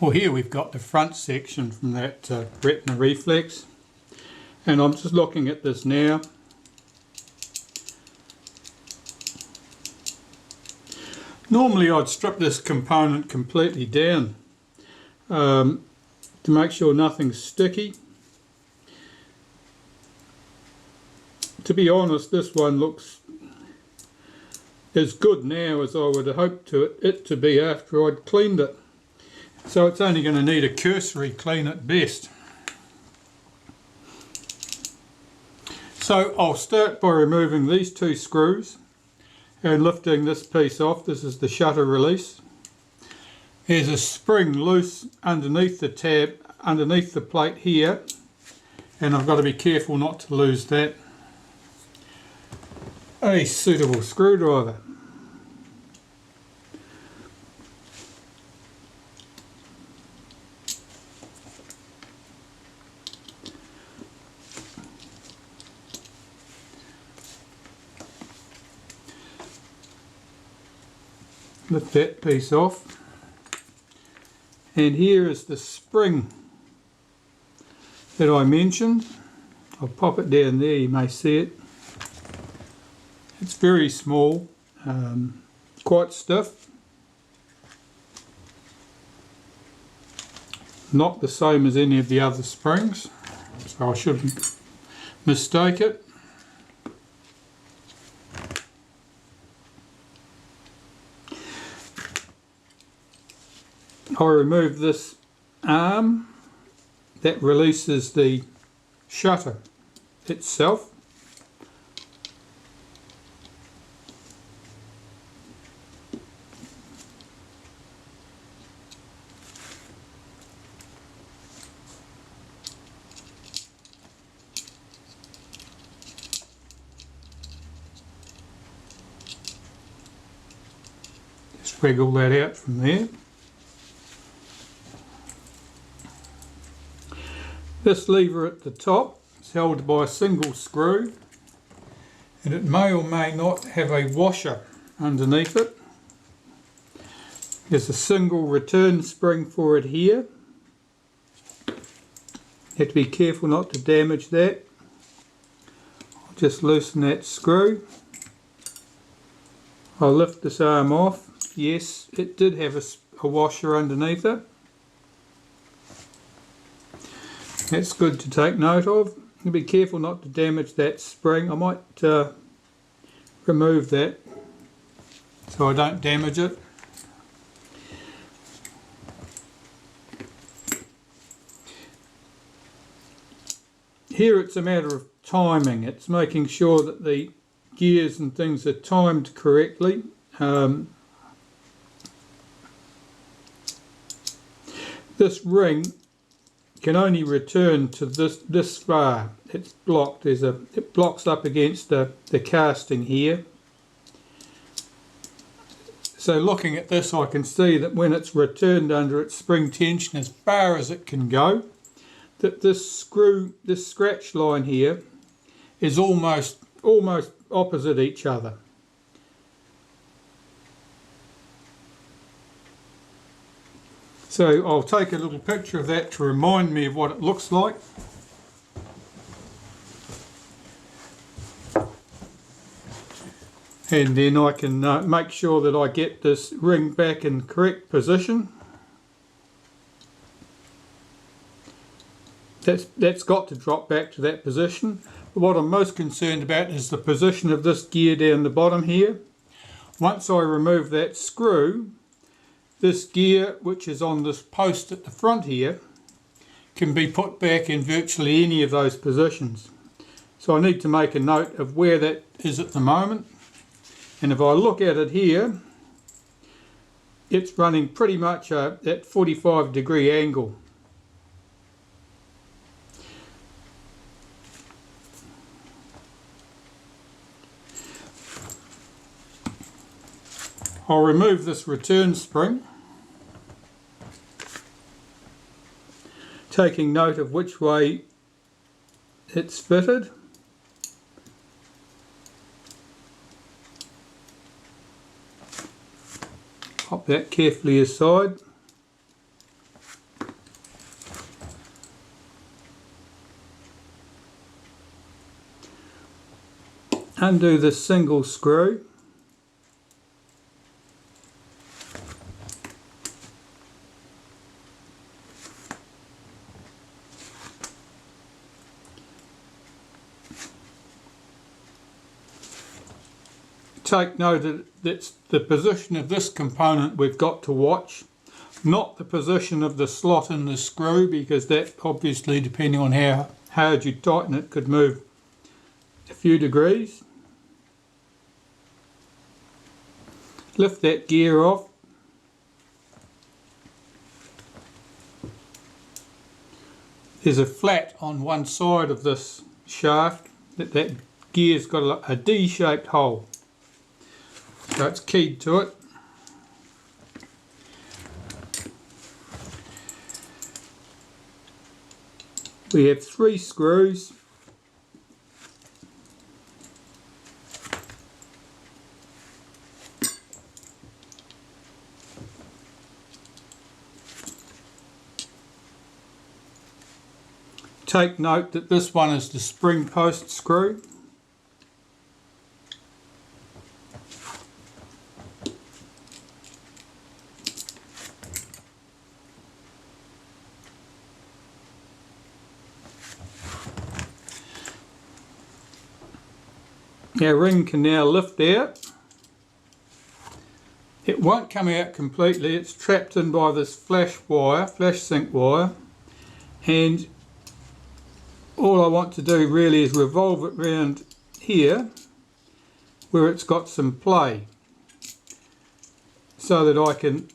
Well, here we've got the front section from that Retina Reflex, and I'm just looking at this now. Normally I'd strip this component completely down to make sure nothing's sticky. To be honest, this one looks as good now as I would have hoped it to be after I'd cleaned it. So it's only going to need a cursory clean at best. So I'll start by removing these two screws and lifting this piece off. This is the shutter release. There's a spring loose underneath the tab, underneath the plate here, and I've got to be careful not to lose that. A suitable screwdriver. Lift that piece off, and here is the spring that I mentioned. I'll pop it down there, you may see it. It's very small, quite stiff, not the same as any of the other springs, so I shouldn't mistake it. I remove this arm that releases the shutter itself. Just wiggle that out from there. This lever at the top is held by a single screw, and it may or may not have a washer underneath it. There's a single return spring for it here. You have to be careful not to damage that. I'll just loosen that screw. I'll lift this arm off. Yes, it did have a washer underneath it. That's good to take note of. Be careful not to damage that spring. I might remove that so I don't damage it. Here it's a matter of timing. It's making sure that the gears and things are timed correctly. This ring can only return to this far. It's blocked. It blocks up against the casting here. So looking at this, I can see that when it's returned under its spring tension as far as it can go, that this scratch line here is almost opposite each other. So I'll take a little picture of that to remind me of what it looks like. And then I can make sure that I get this ring back in correct position. That's got to drop back to that position. But what I'm most concerned about is the position of this gear down the bottom here. Once I remove that screw, this gear, which is on this post at the front here, can be put back in virtually any of those positions. So I need to make a note of where that is at the moment. And if I look at it here, it's running pretty much at 45-degree angle. I'll remove this return spring, taking note of which way it's fitted. Pop that carefully aside. undo this single screw. Take note that it's the position of this component we've got to watch, not the position of the slot in the screw, because that obviously, depending on how hard you tighten it, could move a few degrees. Lift that gear off. There's a flat on one side of this shaft that gear's got a D-shaped hole. So it's keyed to it. We have 3 screws. Take note that this one is the spring post screw. Our ring can now lift out. It won't come out completely, it's trapped in by this flash sync wire, and all I want to do really is revolve it round here where it's got some play, so that I can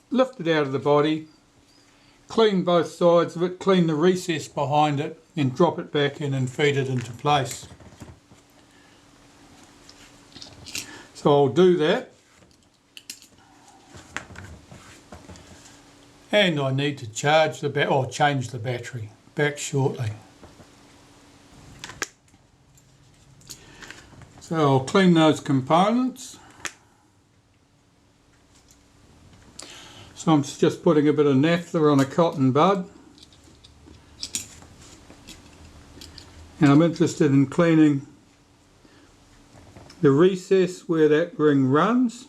lift it out of the body, clean both sides of it, clean the recess behind it, and drop it back in and feed it into place. So I'll do that, and I need to charge the change the battery. Back shortly. So I'll clean those components. So I'm just putting a bit of naphtha on a cotton bud, and I'm interested in cleaning the recess where that ring runs.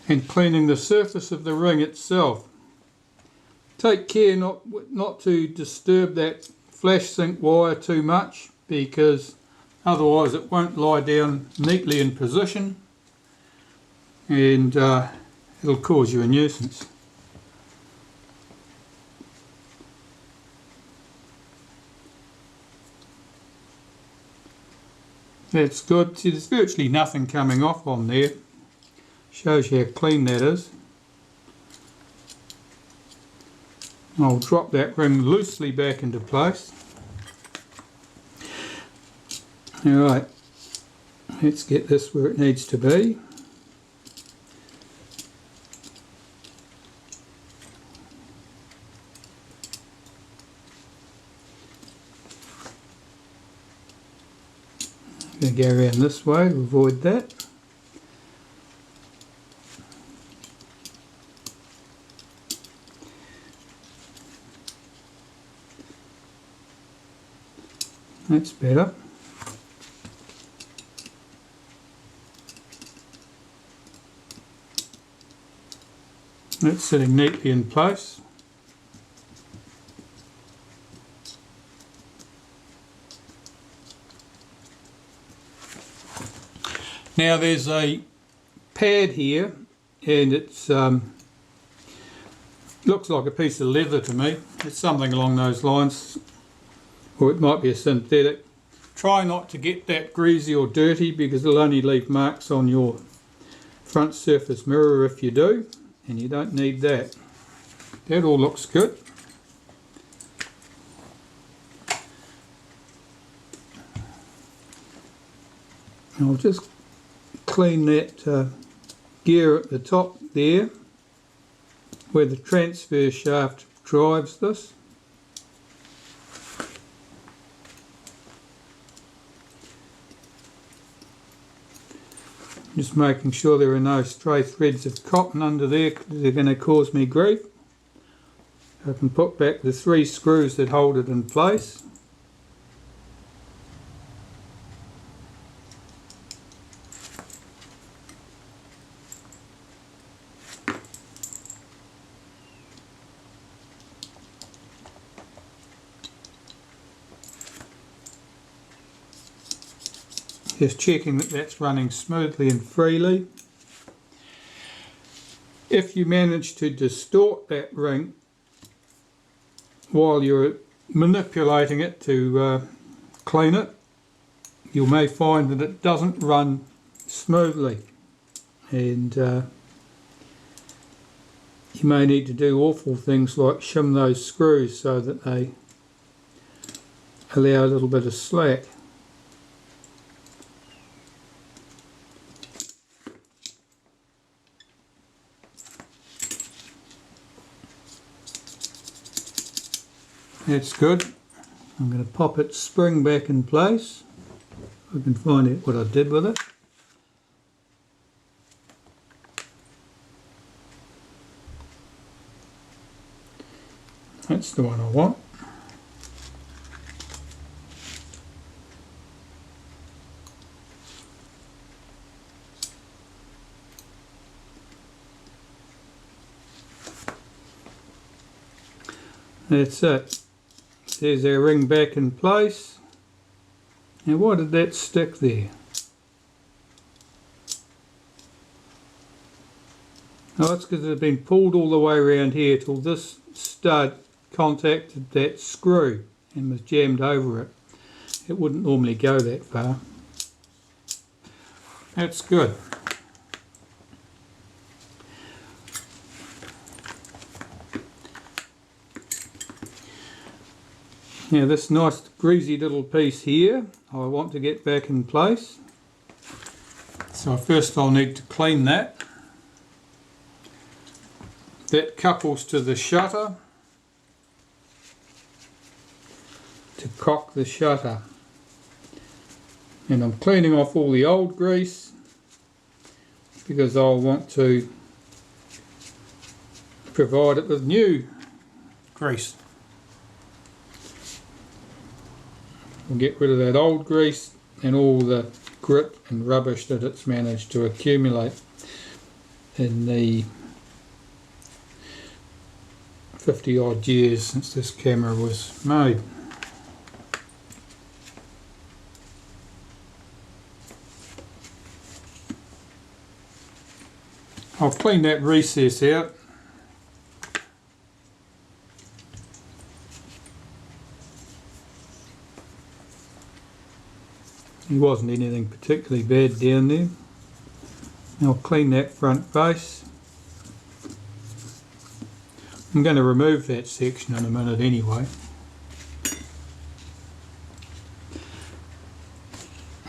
And cleaning the surface of the ring itself. Take care not to disturb that flash sync wire too much, because otherwise it won't lie down neatly in position, and it'll cause you a nuisance. That's good. See, there's virtually nothing coming off on there. Shows you how clean that is. I'll drop that ring loosely back into place. Alright, let's get this where it needs to be. I'm going to go around this way to avoid that. That's better. That's sitting neatly in place. Now there's a pad here, and it's looks like a piece of leather to me. It's something along those lines, or it might be a synthetic. Try not to get that greasy or dirty, because it'll only leave marks on your front surface mirror if you do, and you don't need that. That all looks good. I'll just clean that gear at the top there, where the transfer shaft drives this. Just making sure there are no stray threads of cotton under there, because they're going to cause me grief. I can put back the 3 screws that hold it in place. Just checking that that's running smoothly and freely. If you manage to distort that ring while you're manipulating it to clean it, you may find that it doesn't run smoothly, and you may need to do awful things like shim those screws so that they allow a little bit of slack. That's good. I'm going to pop its spring back in place. I can find out what I did with it. That's the one I want. That's it. There's our ring back in place. Now why did that stick there? Oh, it's because it had been pulled all the way around here till this stud contacted that screw and was jammed over it. It wouldn't normally go that far. That's good. Now this nice greasy little piece here, I want to get back in place. So first I'll need to clean that. That couples to the shutter, to cock the shutter. And I'm cleaning off all the old grease because I'll want to provide it with new grease. We'll get rid of that old grease and all the grit and rubbish that it's managed to accumulate in the 50 odd years since this camera was made. I'll clean that recess out. There wasn't anything particularly bad down there. I'll clean that front face. I'm going to remove that section in a minute anyway.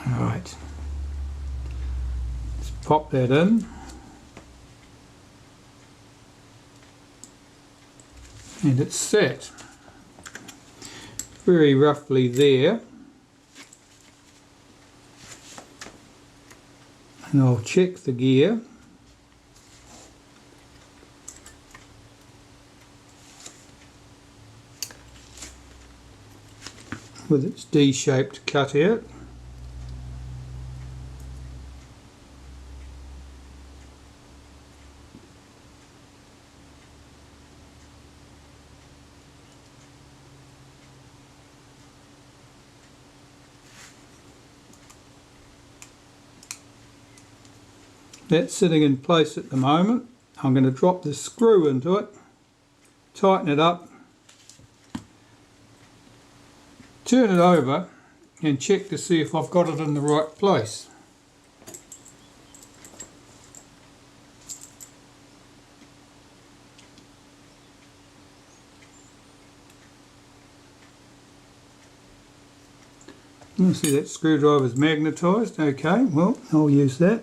Alright, let's pop that in. And it's set very roughly there. And I'll check the gear. With its D-shaped cutout. That's sitting in place at the moment. I'm going to drop the screw into it, tighten it up, turn it over and check to see if I've got it in the right place. You see that screwdriver's magnetised. Okay, well, I'll use that.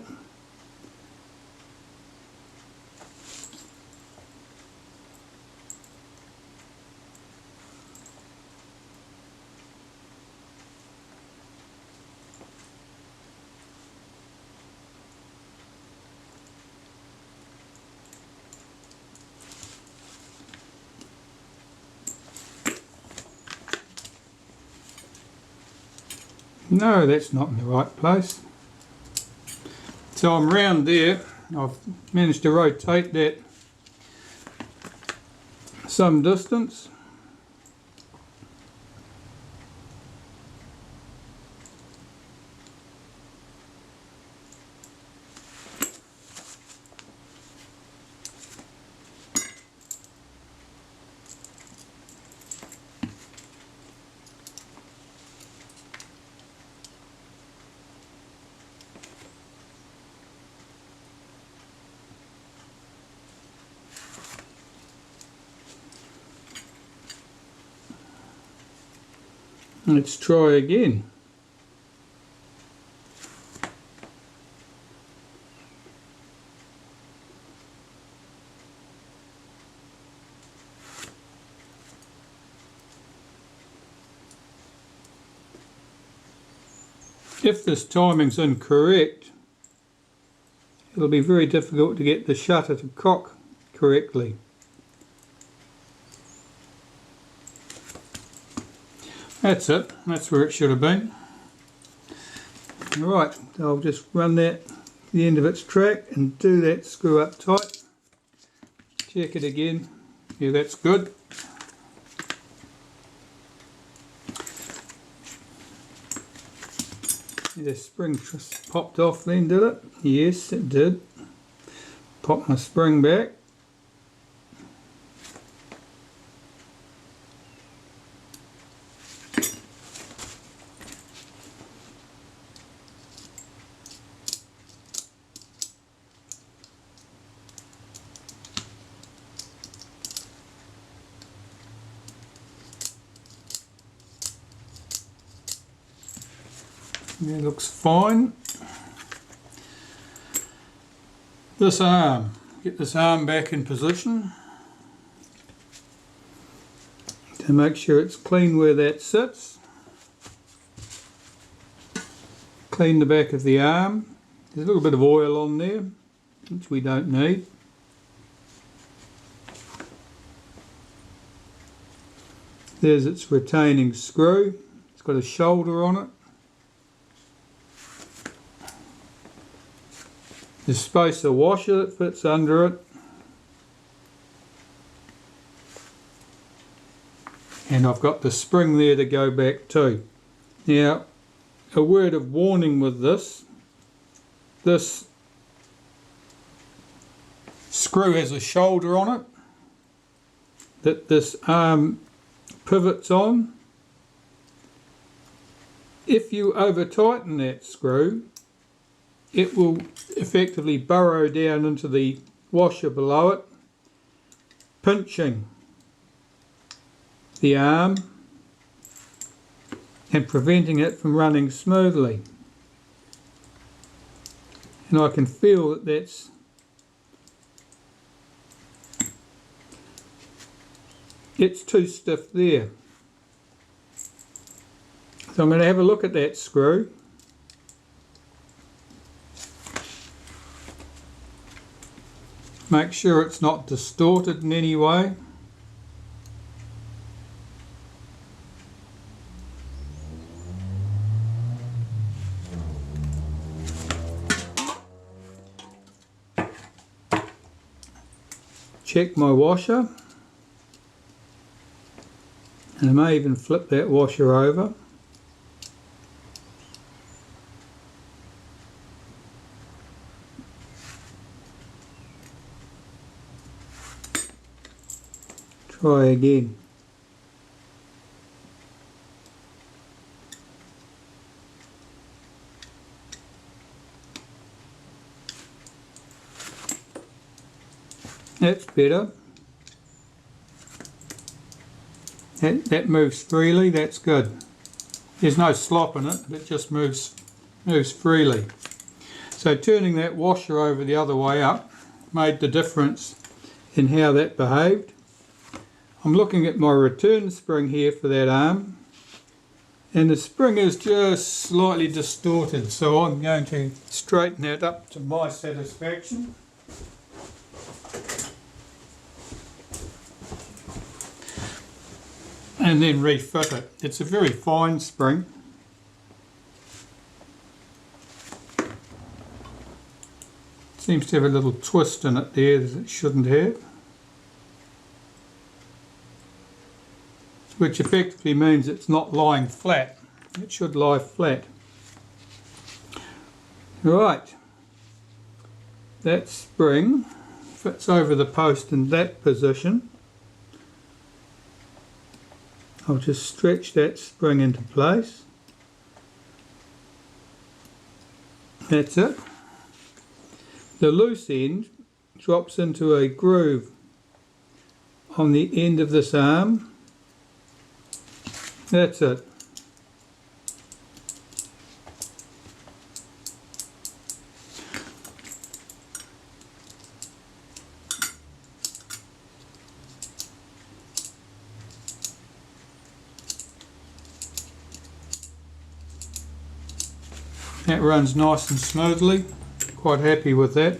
No, that's not in the right place. So I'm round there. I've managed to rotate that some distance. Let's try again. If this timing's incorrect, it'll be very difficult to get the shutter to cock correctly. That's it, that's where it should have been. Right, I'll just run that to the end of its track and do that screw up tight. Check it again. Yeah, that's good. The spring just popped off then, did it? Yes, it did. Pop my spring back. It looks fine. This arm, get this arm back in position to make sure it's clean where that sits. Clean the back of the arm. There's a little bit of oil on there, which we don't need. There's its retaining screw. It's got a shoulder on it. There's supposed to washer that fits under it. And I've got the spring there to go back to. Now, a word of warning with this. This screw has a shoulder on it that this arm pivots on. If you over tighten that screw, it will effectively burrow down into the washer below it, pinching the arm and preventing it from running smoothly. And I can feel that it's too stiff there. So I'm going to have a look at that screw. Make sure it's not distorted in any way. Check my washer. And I may even flip that washer over. Try again. That's better. That moves freely, that's good. There's no slop in it, it just moves freely. So turning that washer over the other way up made the difference in how that behaved. I'm looking at my return spring here for that arm, and the spring is just slightly distorted, so I'm going to straighten that up to my satisfaction. And then refit it. It's a very fine spring. Seems to have a little twist in it there that it shouldn't have, which effectively means it's not lying flat. It should lie flat. Right, that spring fits over the post in that position. I'll just stretch that spring into place. That's it. The loose end drops into a groove on the end of this arm. That's it. That runs nice and smoothly. Quite happy with that.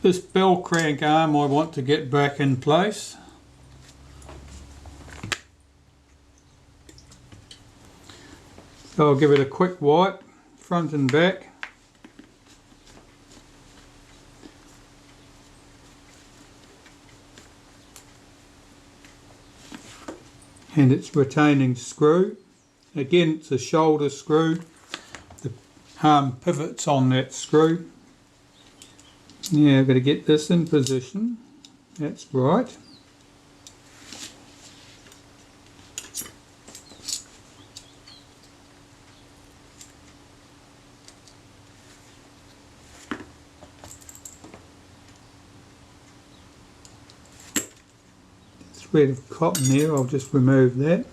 This Bellcrank arm I want to get back in place. So I'll give it a quick wipe, front and back. And its retaining screw. Again, it's a shoulder screw. The arm pivots on that screw. Now I've got to get this in position. That's right. Thread of cotton there, I'll just remove that.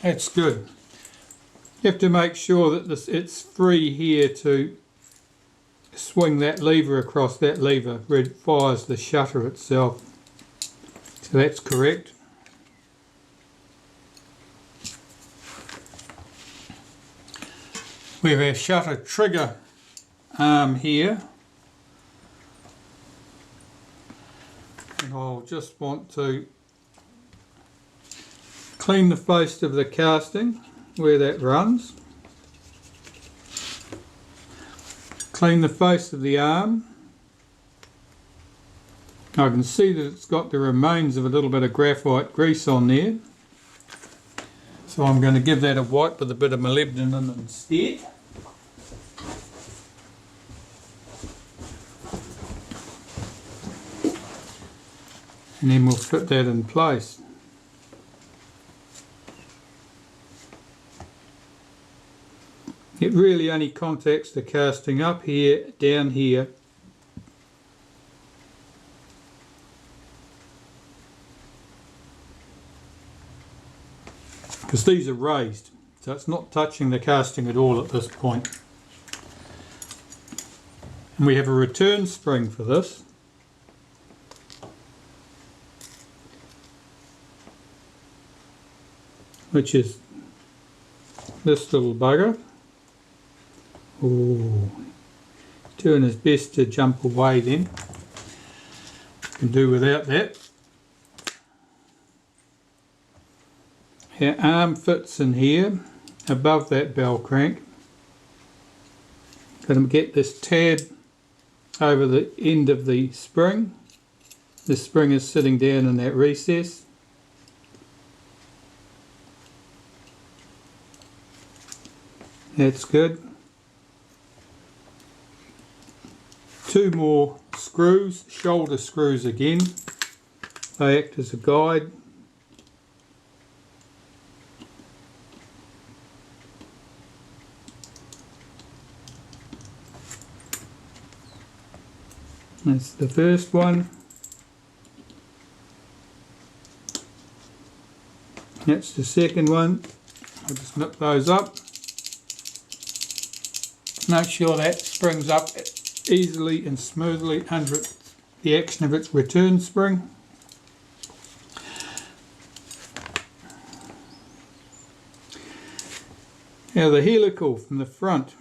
That's good. You have to make sure that it's free here to swing that lever across. That lever where it fires the shutter itself. So that's correct. We have our shutter trigger arm here. And I'll just want to clean the face of the casting where that runs. Clean the face of the arm. I can see that it's got the remains of a little bit of graphite grease on there. So I'm going to give that a wipe with a bit of molybdenum instead. And then we'll fit that in place. It really only contacts the casting up here, down here. Because these are raised, so it's not touching the casting at all at this point. And we have a return spring for this. Which is this little bugger. Oh, doing his best to jump away then. Can do without that. Our arm fits in here above that Bellcrank. Going to get this tab over the end of the spring. The spring is sitting down in that recess. That's good. Two more screws, shoulder screws again. They act as a guide. That's the first one. That's the second one. I'll just nip those up. Make sure that springs up easily and smoothly under the action of its return spring. Now the helical from the front.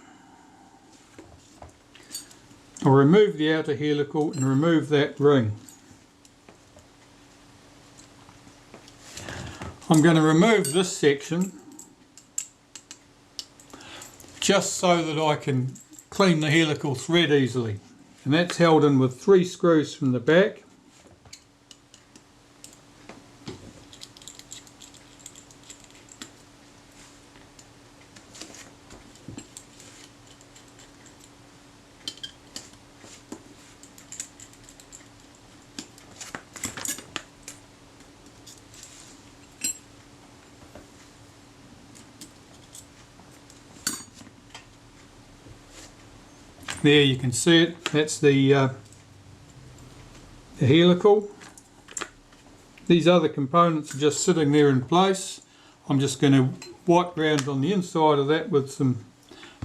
I'll remove the outer helical and remove that ring. I'm going to remove this section just so that I can clean the helical thread easily, and that's held in with 3 screws from the back. There you can see it, that's the helical. These other components are just sitting there in place. I'm just going to wipe round on the inside of that with some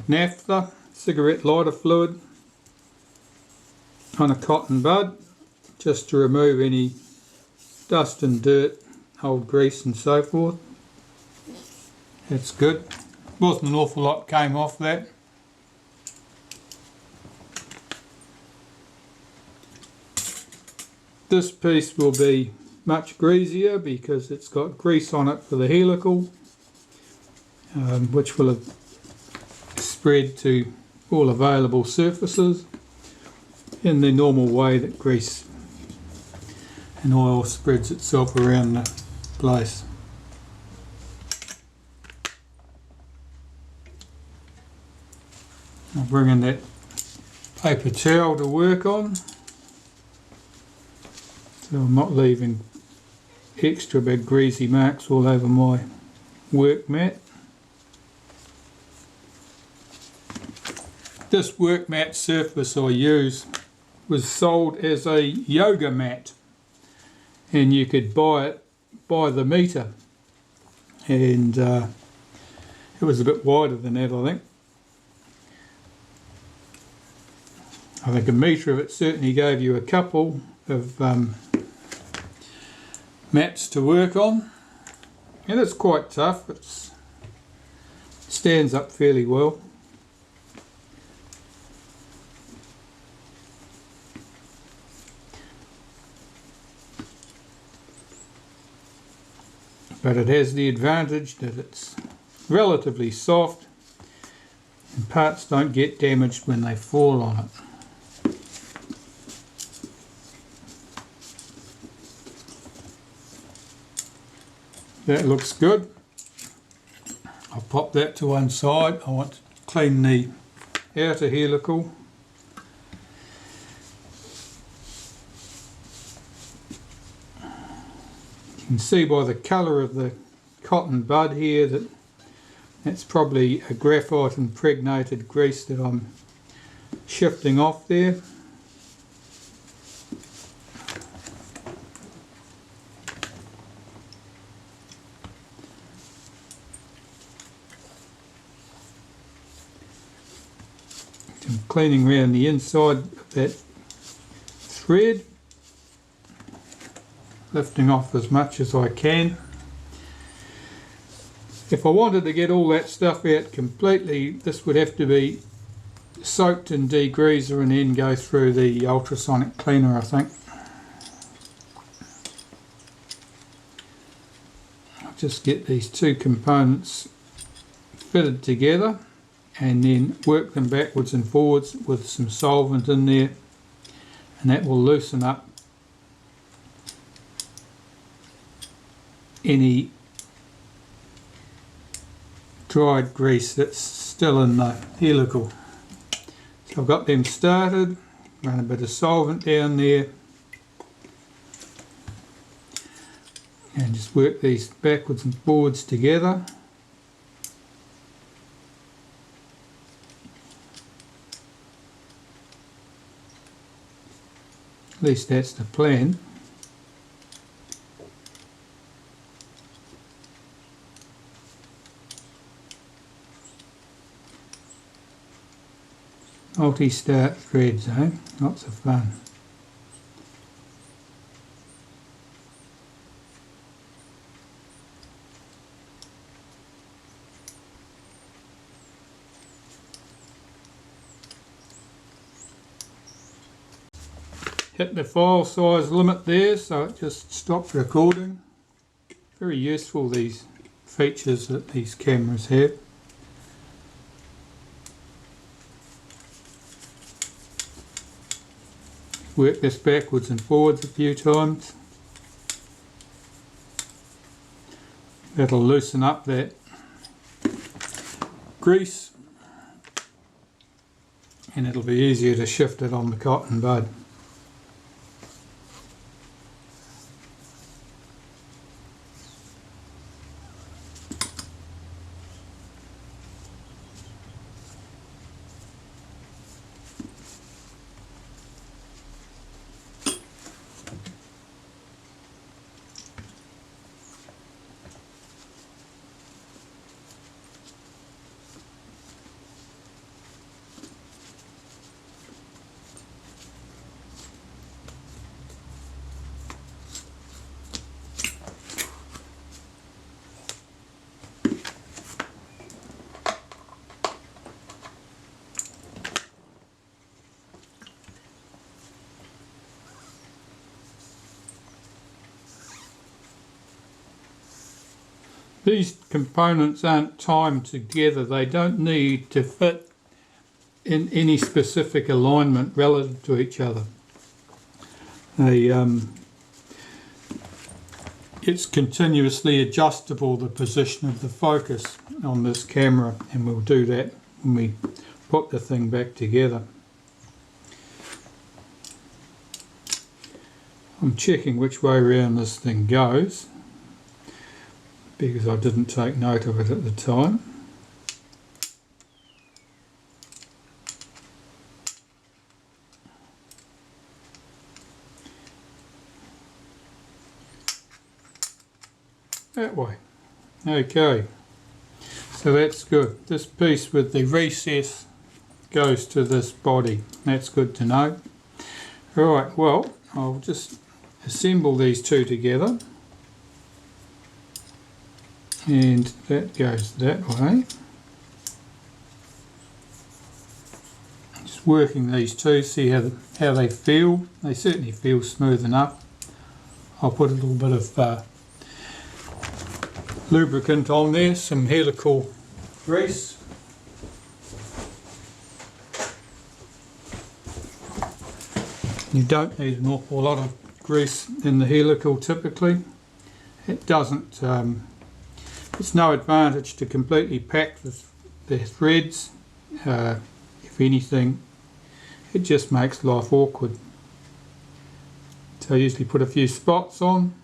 naphtha, cigarette lighter fluid, on a cotton bud, just to remove any dust and dirt, old grease and so forth. That's good. Wasn't an awful lot came off that. This piece will be much greasier because it's got grease on it for the helical, which will have spread to all available surfaces in the normal way that grease and oil spreads itself around the place. I'll bring in that paper towel to work on, so I'm not leaving extra big greasy marks all over my work mat. This work mat surface I use was sold as a yoga mat, and you could buy it by the metre, and it was a bit wider than that, I think. I think a metre of it certainly gave you a couple of mats to work on, and it's quite tough. It stands up fairly well. But it has the advantage that it's relatively soft and parts don't get damaged when they fall on it. That looks good. I'll pop that to one side. I want to clean the outer helical. You can see by the colour of the cotton bud here that that's probably a graphite impregnated grease that I'm shifting off there. I'm cleaning around the inside of that thread, lifting off as much as I can. If I wanted to get all that stuff out completely, this would have to be soaked in degreaser and then go through the ultrasonic cleaner, I think. I'll just get these two components fitted together and then work them backwards and forwards with some solvent in there, and that will loosen up any dried grease that's still in the helical. So I've got them started, run a bit of solvent down there and just work these backwards and forwards together. At least that's the plan. Multi-start threads, eh? Lots of fun. Hit the file size limit there, so it just stopped recording. Very useful, these features that these cameras have. Work this backwards and forwards a few times. That'll loosen up that grease and it'll be easier to shift it on the cotton bud. These components aren't timed together, they don't need to fit in any specific alignment relative to each other. It's continuously adjustable, the position of the focus on this camera, and we'll do that when we put the thing back together. I'm checking which way around this thing goes, because I didn't take note of it at the time. That way. Okay, so that's good. This piece with the recess goes to this body. That's good to know. Right, well, I'll just assemble these two together. And that goes that way. Just working these two, see how they feel. They certainly feel smooth enough. I'll put a little bit of lubricant on there, some helical grease. You don't need an awful lot of grease in the helical typically. It doesn't it's no advantage to completely pack the threads. If anything, it just makes life awkward. So I usually put a few spots on.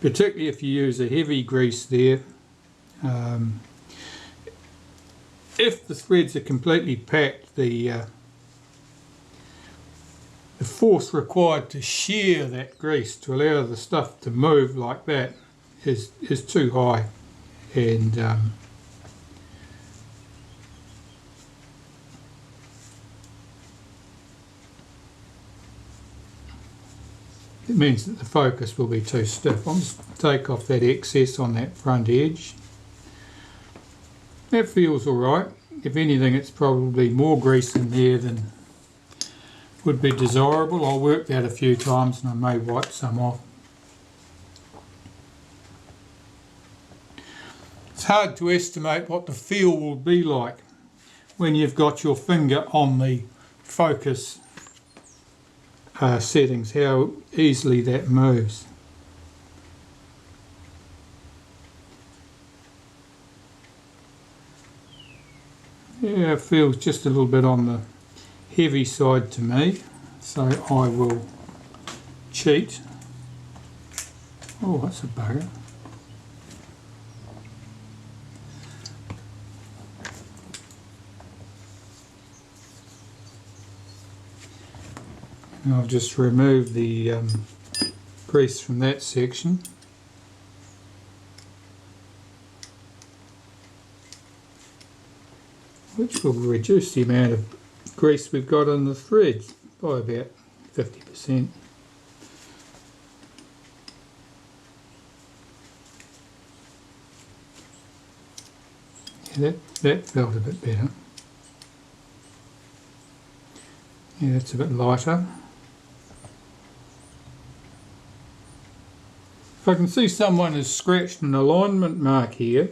Particularly if you use a heavy grease there. If the threads are completely packed, the force required to shear that grease to allow the stuff to move like that is too high, and it means that the focus will be too stiff. I'll just take off that excess on that front edge. That feels alright. If anything, it's probably more grease in there than would be desirable. I'll work that a few times and I may wipe some off. It's hard to estimate what the feel will be like when you've got your finger on the focus settings, how easily that moves. Yeah, it feels just a little bit on the heavy side to me, so I will cheat. Oh, that's a bugger. And I'll just remove the grease from that section. Which will reduce the amount of grease we've got on the threads by about 50%. That felt a bit better. Yeah, that's a bit lighter. If I can see someone has scratched an alignment mark here,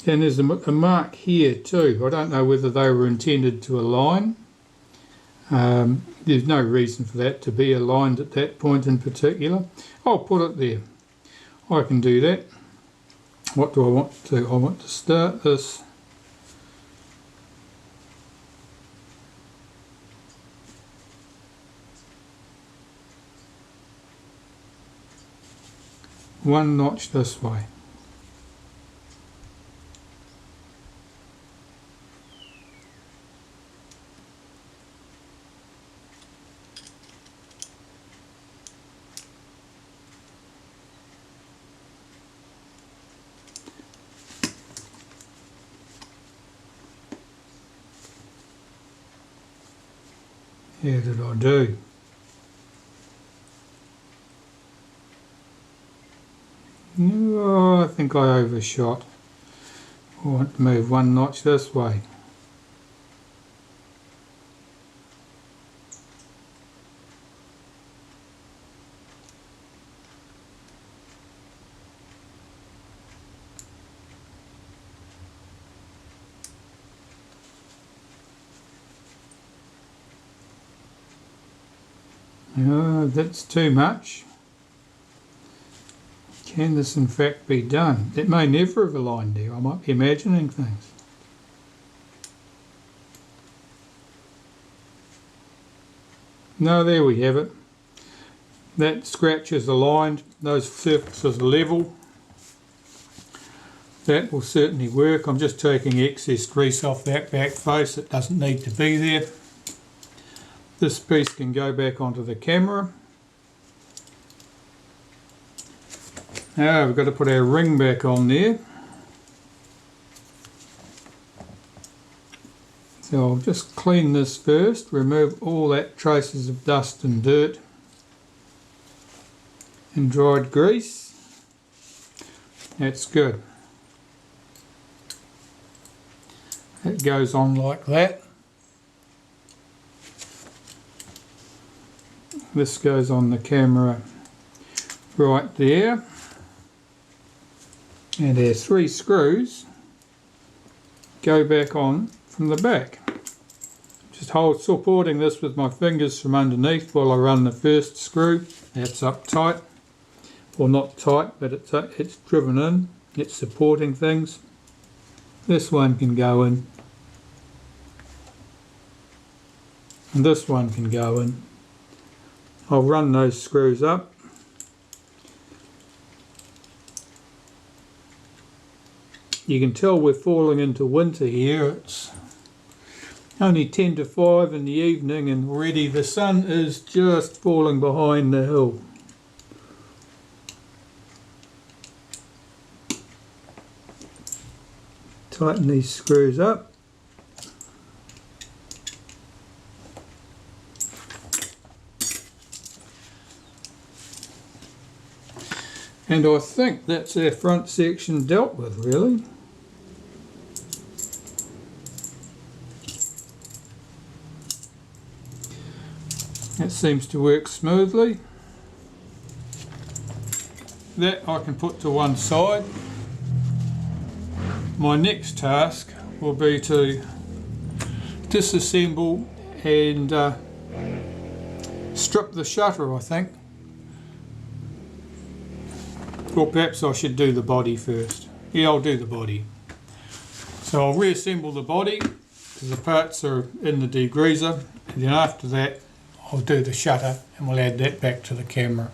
and there's a mark here too. I don't know whether they were intended to align. There's no reason for that to be aligned at that point in particular. I'll put it there. I can do that. What do I want to do? I want to start this. One notch this way. How did I do? Oh, I think I overshot. I want to move one notch this way. Oh, that's too much. Can this in fact be done? It may never have aligned there. I might be imagining things. No, there we have it. That scratch is aligned. Those surfaces are level. That will certainly work. I'm just taking excess grease off that back face. It doesn't need to be there. This piece can go back onto the camera. Now we've got to put our ring back on there. So I'll just clean this first, remove all that traces of dust and dirt and dried grease. That's good. That goes on like that. This goes on the camera right there. And our 3 screws go back on from the back. Just supporting this with my fingers from underneath while I run the first screw. That's up tight, or not tight, but it's driven in. It's supporting things. This one can go in, and this one can go in. I'll run those screws up. You can tell we're falling into winter here. It's only 10 to 5 in the evening and already the sun is just falling behind the hill. Tighten these screws up. And I think that's our front section dealt with, really. That seems to work smoothly. That I can put to one side. My next task will be to disassemble and strip the shutter, I think. Or perhaps I should do the body first. Yeah, I'll do the body. So I'll reassemble the body because the parts are in the degreaser, and then after that I'll do the shutter and we'll add that back to the camera.